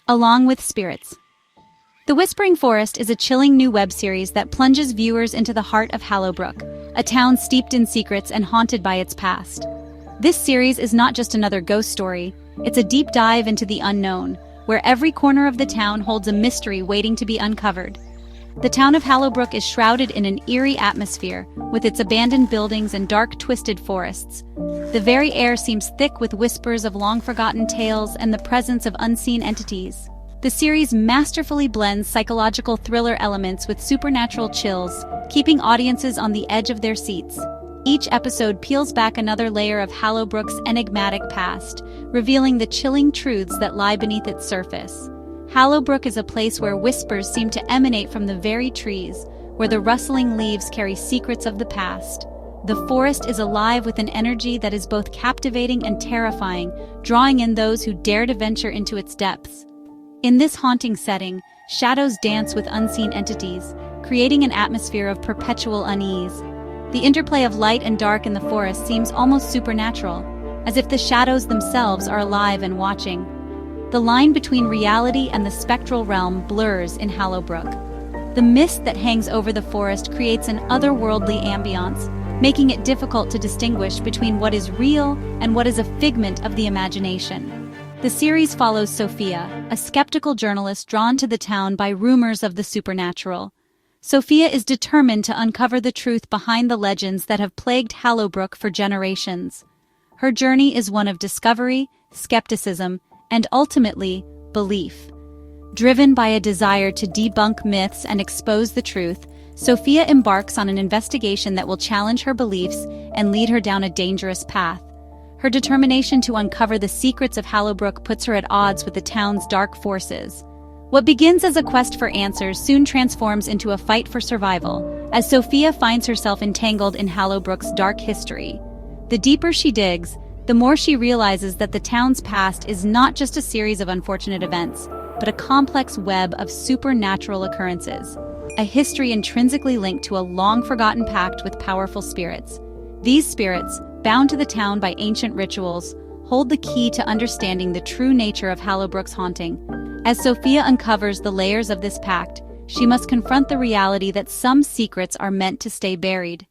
Along with Spirits. The Whispering Forest is a chilling new web series that plunges viewers into the heart of Hallowbrook, a town steeped in secrets and haunted by its past. This series is not just another ghost story, it's a deep dive into the unknown, where every corner of the town holds a mystery waiting to be uncovered. The town of Hallowbrook is shrouded in an eerie atmosphere, with its abandoned buildings and dark, twisted forests. The very air seems thick with whispers of long-forgotten tales and the presence of unseen entities. The series masterfully blends psychological thriller elements with supernatural chills, keeping audiences on the edge of their seats. Each episode peels back another layer of Hallowbrook's enigmatic past, revealing the chilling truths that lie beneath its surface. Hallowbrook is a place where whispers seem to emanate from the very trees, where the rustling leaves carry secrets of the past. The forest is alive with an energy that is both captivating and terrifying, drawing in those who dare to venture into its depths. In this haunting setting, shadows dance with unseen entities, creating an atmosphere of perpetual unease. The interplay of light and dark in the forest seems almost supernatural, as if the shadows themselves are alive and watching. The line between reality and the spectral realm blurs in Hallowbrook. The mist that hangs over the forest creates an otherworldly ambiance, making it difficult to distinguish between what is real and what is a figment of the imagination. The series follows Sophia, a skeptical journalist drawn to the town by rumors of the supernatural. Sophia is determined to uncover the truth behind the legends that have plagued Hallowbrook for generations. Her journey is one of discovery, skepticism, and ultimately, belief. Driven by a desire to debunk myths and expose the truth, Sophia embarks on an investigation that will challenge her beliefs and lead her down a dangerous path. Her determination to uncover the secrets of Hallowbrook puts her at odds with the town's dark forces. What begins as a quest for answers soon transforms into a fight for survival, as Sophia finds herself entangled in Hallowbrook's dark history. The deeper she digs, the more she realizes that the town's past is not just a series of unfortunate events, but a complex web of supernatural occurrences, a history intrinsically linked to a long-forgotten pact with powerful spirits. These spirits, bound to the town by ancient rituals, hold the key to understanding the true nature of Hallowbrook's haunting. As Sophia uncovers the layers of this pact, she must confront the reality that some secrets are meant to stay buried.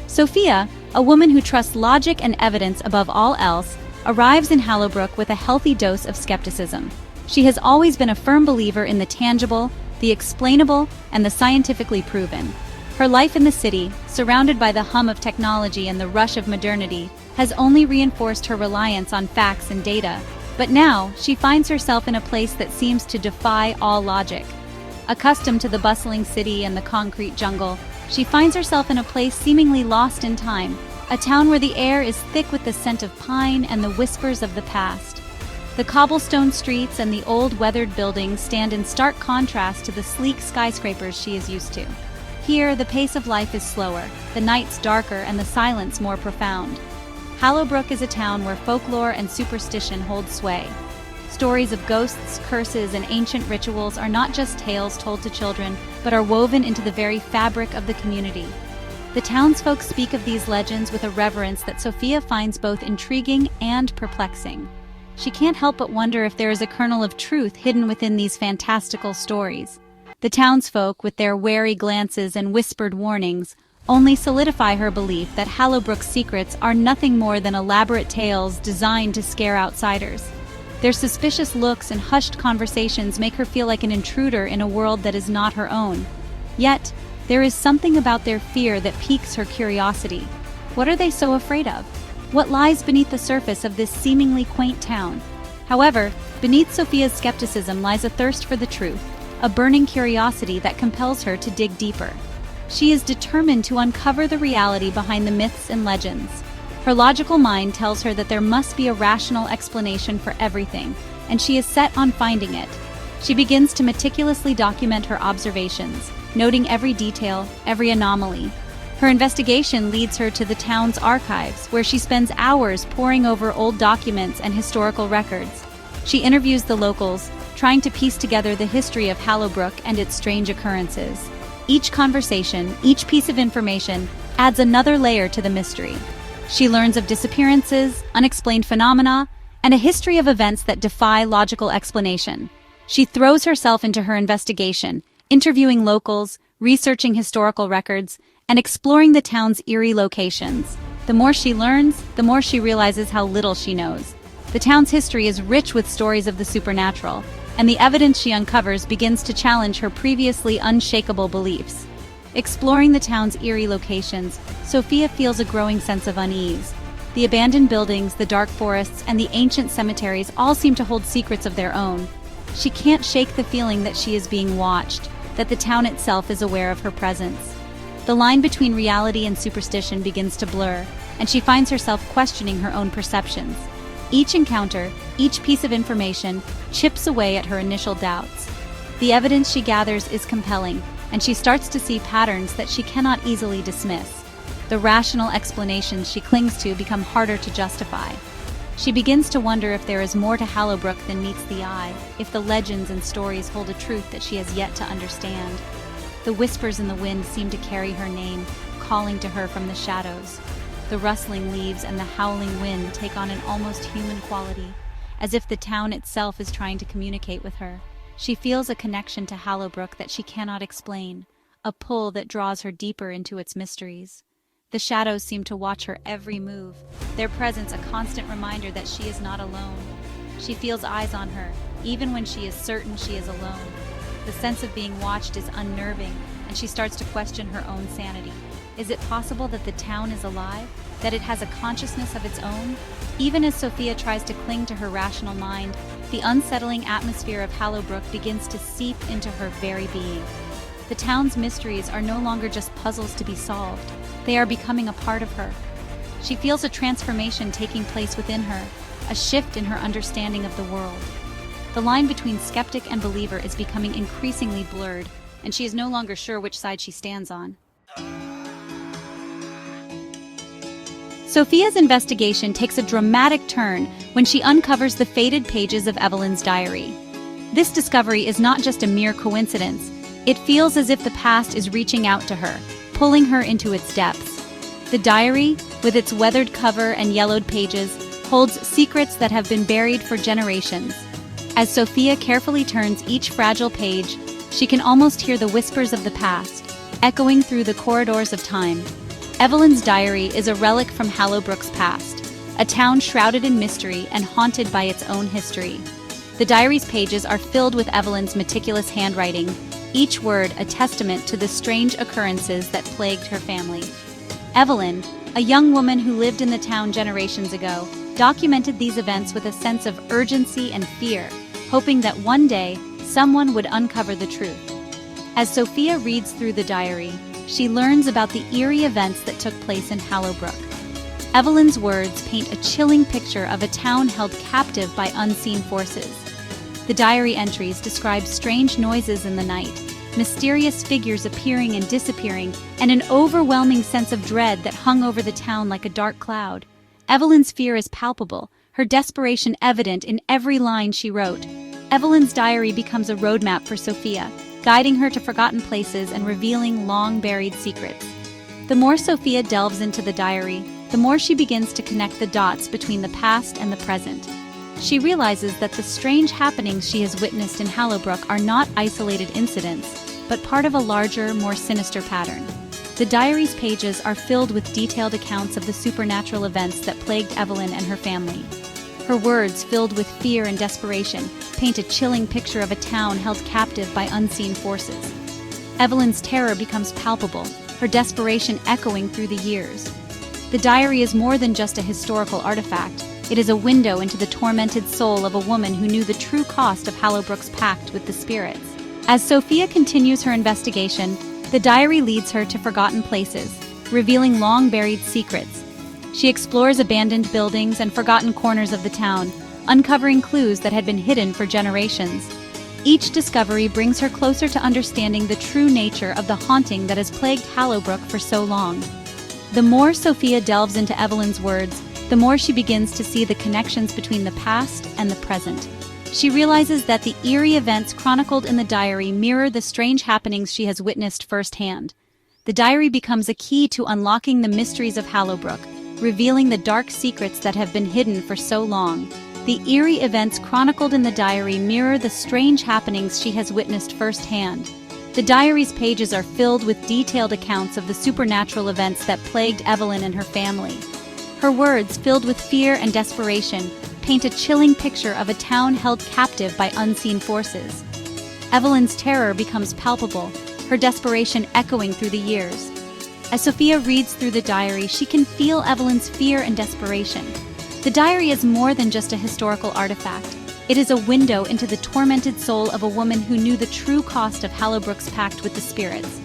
Sophia, a woman who trusts logic and evidence above all else, arrives in Hallowbrook with a healthy dose of skepticism. She has always been a firm believer in the tangible, the explainable, and the scientifically proven. Her life in the city, surrounded by the hum of technology and the rush of modernity, has only reinforced her reliance on facts and data. But now, she finds herself in a place that seems to defy all logic. Accustomed to the bustling city and the concrete jungle, she finds herself in a place seemingly lost in time, a town where the air is thick with the scent of pine and the whispers of the past. The cobblestone streets and the old weathered buildings stand in stark contrast to the sleek skyscrapers she is used to. Here, the pace of life is slower, the nights darker, and the silence more profound. Hallowbrook is a town where folklore and superstition hold sway. Stories of ghosts, curses, and ancient rituals are not just tales told to children, but are woven into the very fabric of the community. The townsfolk speak of these legends with a reverence that Sophia finds both intriguing and perplexing. She can't help but wonder if there is a kernel of truth hidden within these fantastical stories. The townsfolk, with their wary glances and whispered warnings, only solidify her belief that Hallowbrook's secrets are nothing more than elaborate tales designed to scare outsiders. Their suspicious looks and hushed conversations make her feel like an intruder in a world that is not her own. Yet, there is something about their fear that piques her curiosity. What are they so afraid of? What lies beneath the surface of this seemingly quaint town? However, beneath Sophia's skepticism lies a thirst for the truth, a burning curiosity that compels her to dig deeper. She is determined to uncover the reality behind the myths and legends. Her logical mind tells her that there must be a rational explanation for everything, and she is set on finding it. She begins to meticulously document her observations, noting every detail, every anomaly. Her investigation leads her to the town's archives, where she spends hours poring over old documents and historical records. She interviews the locals, trying to piece together the history of Hallowbrook and its strange occurrences. Each conversation, each piece of information, adds another layer to the mystery. She learns of disappearances, unexplained phenomena, and a history of events that defy logical explanation. She throws herself into her investigation, interviewing locals, researching historical records, and exploring the town's eerie locations. The more she learns, the more she realizes how little she knows. The town's history is rich with stories of the supernatural, and the evidence she uncovers begins to challenge her previously unshakable beliefs. Exploring the town's eerie locations, Sophia feels a growing sense of unease. The abandoned buildings, the dark forests, and the ancient cemeteries all seem to hold secrets of their own. She can't shake the feeling that she is being watched, that the town itself is aware of her presence. The line between reality and superstition begins to blur, and she finds herself questioning her own perceptions. Each encounter, each piece of information, chips away at her initial doubts. The evidence she gathers is compelling, and she starts to see patterns that she cannot easily dismiss. The rational explanations she clings to become harder to justify. She begins to wonder if there is more to Hallowbrook than meets the eye, if the legends and stories hold a truth that she has yet to understand. The whispers in the wind seem to carry her name, calling to her from the shadows. The rustling leaves and the howling wind take on an almost human quality, as if the town itself is trying to communicate with her. She feels a connection to Hallowbrook that she cannot explain, a pull that draws her deeper into its mysteries. The shadows seem to watch her every move, their presence a constant reminder that she is not alone. She feels eyes on her, even when she is certain she is alone. The sense of being watched is unnerving, and she starts to question her own sanity. Is it possible that the town is alive, that it has a consciousness of its own? Even as Sophia tries to cling to her rational mind, the unsettling atmosphere of Hallowbrook begins to seep into her very being. The town's mysteries are no longer just puzzles to be solved. They are becoming a part of her. She feels a transformation taking place within her, a shift in her understanding of the world. The line between skeptic and believer is becoming increasingly blurred, and she is no longer sure which side she stands on. Sophia's investigation takes a dramatic turn when she uncovers the faded pages of Evelyn's diary. This discovery is not just a mere coincidence. It feels as if the past is reaching out to her, pulling her into its depths. The diary, with its weathered cover and yellowed pages, holds secrets that have been buried for generations. As Sophia carefully turns each fragile page, she can almost hear the whispers of the past, echoing through the corridors of time. Evelyn's diary is a relic from Hallowbrook's past, a town shrouded in mystery and haunted by its own history. The diary's pages are filled with Evelyn's meticulous handwriting, each word a testament to the strange occurrences that plagued her family. Evelyn, a young woman who lived in the town generations ago, documented these events with a sense of urgency and fear, hoping that one day someone would uncover the truth. As Sophia reads through the diary, she learns about the eerie events that took place in Hallowbrook. Evelyn's words paint a chilling picture of a town held captive by unseen forces. The diary entries describe strange noises in the night, mysterious figures appearing and disappearing, and an overwhelming sense of dread that hung over the town like a dark cloud. Evelyn's fear is palpable, her desperation evident in every line she wrote. Evelyn's diary becomes a roadmap for Sophia, guiding her to forgotten places and revealing long-buried secrets. The more Sophia delves into the diary, the more she begins to connect the dots between the past and the present. She realizes that the strange happenings she has witnessed in Hallowbrook are not isolated incidents, but part of a larger, more sinister pattern. The diary's pages are filled with detailed accounts of the supernatural events that plagued Evelyn and her family. Her words, filled with fear and desperation, paint a chilling picture of a town held captive by unseen forces. Evelyn's terror becomes palpable, her desperation echoing through the years. The diary is more than just a historical artifact. It is a window into the tormented soul of a woman who knew the true cost of Hallowbrook's pact with the spirits. As Sophia continues her investigation, the diary leads her to forgotten places, revealing long-buried secrets. She explores abandoned buildings and forgotten corners of the town, uncovering clues that had been hidden for generations. Each discovery brings her closer to understanding the true nature of the haunting that has plagued Hallowbrook for so long. The more Sophia delves into Evelyn's words, the more she begins to see the connections between the past and the present. She realizes that the eerie events chronicled in the diary mirror the strange happenings she has witnessed firsthand. The diary becomes a key to unlocking the mysteries of Hallowbrook, revealing the dark secrets that have been hidden for so long. The eerie events chronicled in the diary mirror the strange happenings she has witnessed firsthand. The diary's pages are filled with detailed accounts of the supernatural events that plagued Evelyn and her family. Her words, filled with fear and desperation, paint a chilling picture of a town held captive by unseen forces. Evelyn's terror becomes palpable, her desperation echoing through the years. As Sophia reads through the diary, she can feel Evelyn's fear and desperation. The diary is more than just a historical artifact. It is a window into the tormented soul of a woman who knew the true cost of Hallowbrook's pact with the spirits.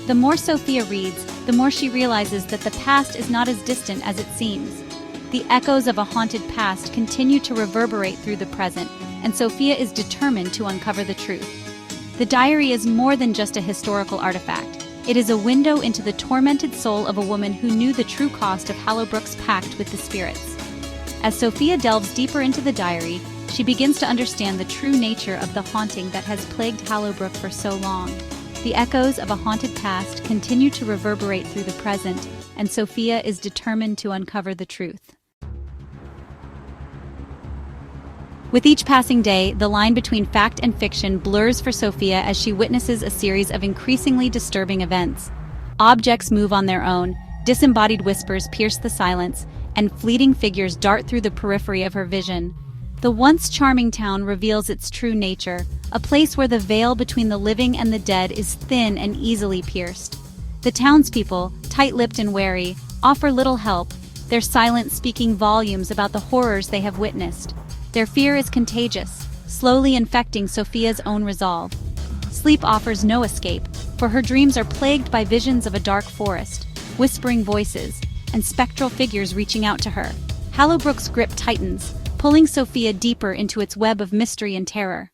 The more Sophia reads, the more she realizes that the past is not as distant as it seems. The echoes of a haunted past continue to reverberate through the present, and Sophia is determined to uncover the truth. The diary is more than just a historical artifact. It is a window into the tormented soul of a woman who knew the true cost of Hallowbrook's pact with the spirits. As Sophia delves deeper into the diary, she begins to understand the true nature of the haunting that has plagued Hallowbrook for so long. The echoes of a haunted past continue to reverberate through the present, and Sophia is determined to uncover the truth. With each passing day, the line between fact and fiction blurs for Sophia as she witnesses a series of increasingly disturbing events. Objects move on their own, disembodied whispers pierce the silence, and fleeting figures dart through the periphery of her vision. The once charming town reveals its true nature, a place where the veil between the living and the dead is thin and easily pierced. The townspeople, tight-lipped and wary, offer little help, their silence speaking volumes about the horrors they have witnessed. Their fear is contagious, slowly infecting Sophia's own resolve. Sleep offers no escape, for her dreams are plagued by visions of a dark forest, whispering voices, and spectral figures reaching out to her. Hallowbrook's grip tightens, pulling Sophia deeper into its web of mystery and terror.